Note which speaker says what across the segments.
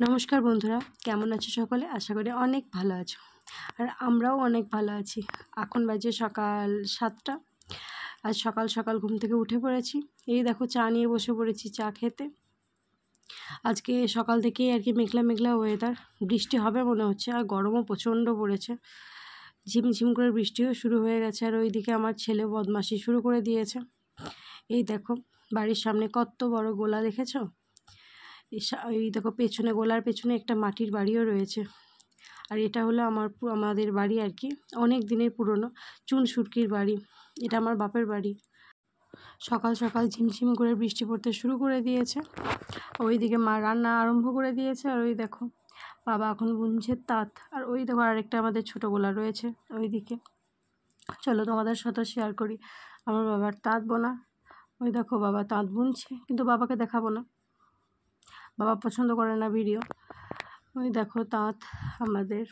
Speaker 1: নমস্কার বন্ধুরা, কেমন আছো সকলে? আশা করি অনেক ভালো আছো। আর আমরাও অনেক ভালো আছি। এখন বাজে সকাল 7টা। আজ সকাল সকাল ঘুম থেকে উঠে পড়েছি। এই দেখো চা নিয়ে বসে পড়েছি চা খেতে। আজকে সকাল থেকেই আর কি মেঘলা মেঘলা ওয়েদার, বৃষ্টি হবে মনে হচ্ছে। আর গরমও প্রচণ্ড পড়েছে, ঝিমঝিম করে বৃষ্টিও শুরু হয়ে গেছে। আর ওইদিকে আমার ছেলে বদমাশি শুরু করে দিয়েছে। এই দেখো বাড়ির সামনে কত বড় গোলা, দেখেছো? এই দেখো পেছনে, গোলার পেছনে একটা মাটির বাড়িও রয়েছে। আর এটা হলো আমাদের বাড়ি আর কি, অনেক দিনের পুরনো চুন সুরকির বাড়ি। এটা আমার বাপের বাড়ি। সকাল সকাল ঝিমঝিম করে বৃষ্টি পড়তে শুরু করে দিয়েছে। ওইদিকে মা রান্না আরম্ভ করে দিয়েছে। আর ওই দেখো বাবা এখন বুনছে তাঁত। আর ওই দেখো আরেকটা আমাদের ছোটো গোলা রয়েছে ওইদিকে। চলো তোমাদের সাথে শেয়ার করি আমার বাবার তাঁত বোনা। ওই দেখো বাবা তাঁত বুনছে, কিন্তু বাবাকে দেখাবো না, বাবা পছন্দ করে না ভিডিও। ওই দেখো তাঁত আমাদের।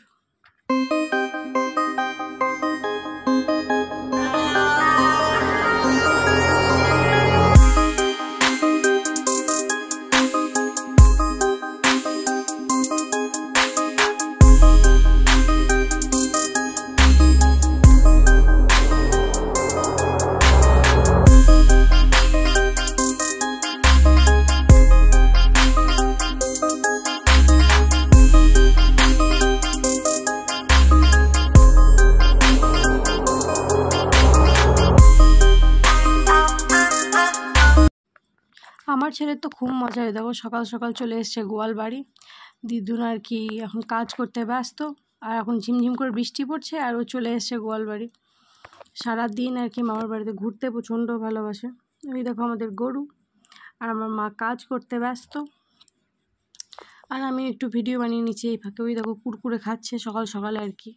Speaker 1: আমার ছেলের তো খুব মজা। দেখো সকাল সকাল চলে এসছে গোয়াল বাড়ি। দিদুন আর কি এখন কাজ করতে ব্যস্ত। আর এখন ঝিমঝিম করে বৃষ্টি পড়ছে আর ও চলে এসছে গোয়াল বাড়ি। সারাদিন আর কি মামার বাড়িতে ঘুরতে প্রচণ্ড ভালোবাসে। ওই দেখো আমাদের গরু। আর আমার মা কাজ করতে ব্যস্ত, আর আমি একটু ভিডিও বানিয়ে নিচ্ছি এই ফাঁকে। ওই দেখো কুরকুরে খাচ্ছে সকাল সকালে আর কি,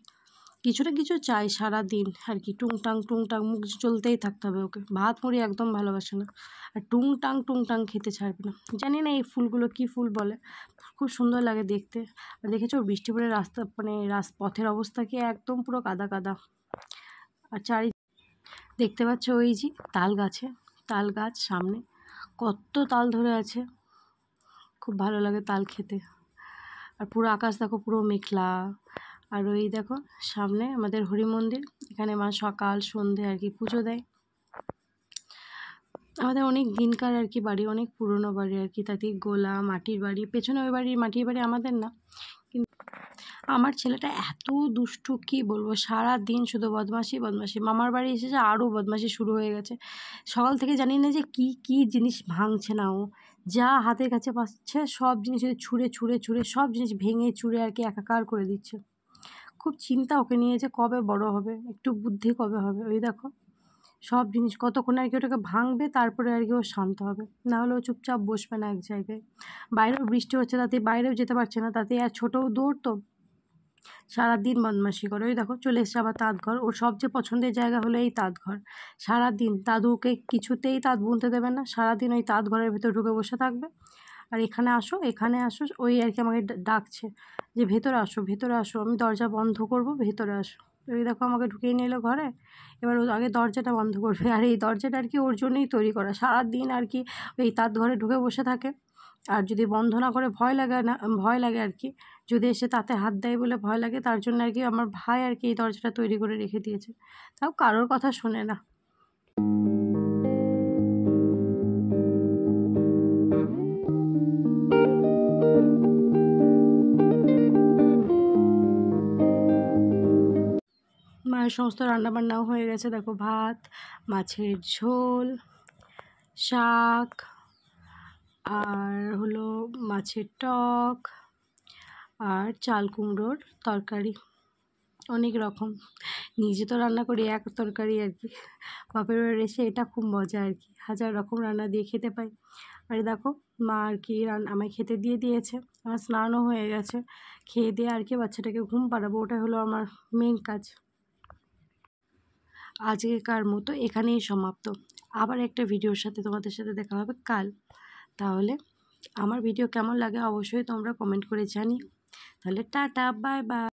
Speaker 1: কিছু না কিছু চাই সারাদিন আর কি। টুংটাং টুংটাং মুখ চলতেই থাকতে হবে ওকে। ভাত মুড়ি একদম ভালোবাসে না, আর টুংটাং খেতে ছাড়বে না। জানি না এই ফুলগুলো কি ফুল বলে, খুব সুন্দর লাগে দেখতে। আর দেখেছো বৃষ্টি পড়ে রাস্তা পথের অবস্থা কি একদম পুরো কাদা কাদা। আর দেখতে পাচ্ছ ওই যে তাল গাছ সামনে কত তাল ধরে আছে, খুব ভালো লাগে তাল খেতে। আর পুরো আকাশ দেখো পুরো মেঘলা। আর ওই দেখো সামনে আমাদের হরি মন্দির, এখানে মা সকাল সন্ধে আর কি পুজো দেয়। আমাদের অনেক দিনকার আর কি বাড়ি, অনেক পুরনো বাড়ি আর কি, তাতে গোলা মাটির বাড়ি। পেছনে ওই বাড়ির মাটির বাড়ি আমাদের না, কিন্তু আমার ছেলেটা এত দুষ্টু কি বলবো, সারা দিন শুধু বদমাশি বদমাশি। মামার বাড়ি এসেছে আরও বদমাশি শুরু হয়ে গেছে। সকাল থেকে জানি না যে কি জিনিস ভাঙছে না ও, যা হাতের কাছে পাচ্ছে সব জিনিস ছুঁড়ে সব জিনিস ভেঙে চুড়ে আর কি একাকার করে দিচ্ছে। খুব চিন্তা ওকে নিয়ে যে কবে বড় হবে, একটু বুদ্ধি কবে হবে। ওই দেখো সব জিনিস কতক্ষণ আর কি ওটাকে ভাঙবে, তারপরে আর কি ও শান্ত হবে, না হলে ও চুপচাপ বসবে না এক জায়গায়। বাইরেও বৃষ্টি হচ্ছে, তাতে বাইরেও যেতে পারছে না, তাতে আর ছোটও দৌড় তো সারাদিন বদমাশি করে। ওই দেখো চলে এসছে আবার তাঁত ঘর। ওর সবচেয়ে পছন্দের জায়গা হলো এই তাঁত ঘর। সারাদিন দাদুকে কিছুতেই তাঁত বুনতে দেবে না, সারাদিন ওই তাঁত ঘরের ভিতর ঢুকে বসে থাকবে। আর এখানে আসো ওই আর কি আমাকে ডাকছে যে ভেতরে আসো। আমি দরজা বন্ধ করব, ভেতরে আসো। ওই দেখো আমাকে ঢুকিয়ে নিল ঘরে। এবার ও আগে দরজাটা বন্ধ করবে। আর এই দরজাটা আর কি ওর জন্যই তৈরি করা, সারাদিন আর কি ওই তাঁত ঘরে ঢুকে বসে থাকে। আর যদি বন্ধ না করে ভয় লাগে আর কি, যদি এসে তাতে হাত দেয় বলে ভয় লাগে, তার জন্য আর কি আমার ভাই আর কি এই দরজাটা তৈরি করে রেখে দিয়েছে। তাও কারোর কথা শোনে না। মায়ের সমস্ত রান্নাবান্নাও হয়ে গেছে। দেখো ভাত, মাছের ঝোল, শাক, আর হলো মাছের টক, আর চাল কুমড়োর তরকারি, অনেক রকম। নিজে তো রান্না করি এক তরকারি আর কি, বাপের বাড়ি এসে এটা খুব মজা আর কি, 1000 রকম রান্না দিয়ে খেতে পাই। আর দেখো মা আর কি আমায় খেতে দিয়ে দিয়েছে। আমার স্নানও হয়ে গেছে, খেয়ে দিয়ে আর কি বাচ্চাটাকে ঘুম পাড়াবো, ওটা হলো আমার মেন কাজ। আজকেকার মতো এখানেই সমাপ্ত। আবার একটা ভিডিওর সাথে তোমাদের সাথে দেখা হবে কাল। তাহলে আমার ভিডিও কেমন লাগে অবশ্যই তোমরা কমেন্ট করে জানিও। তাহলে টাটা, বাই বাই।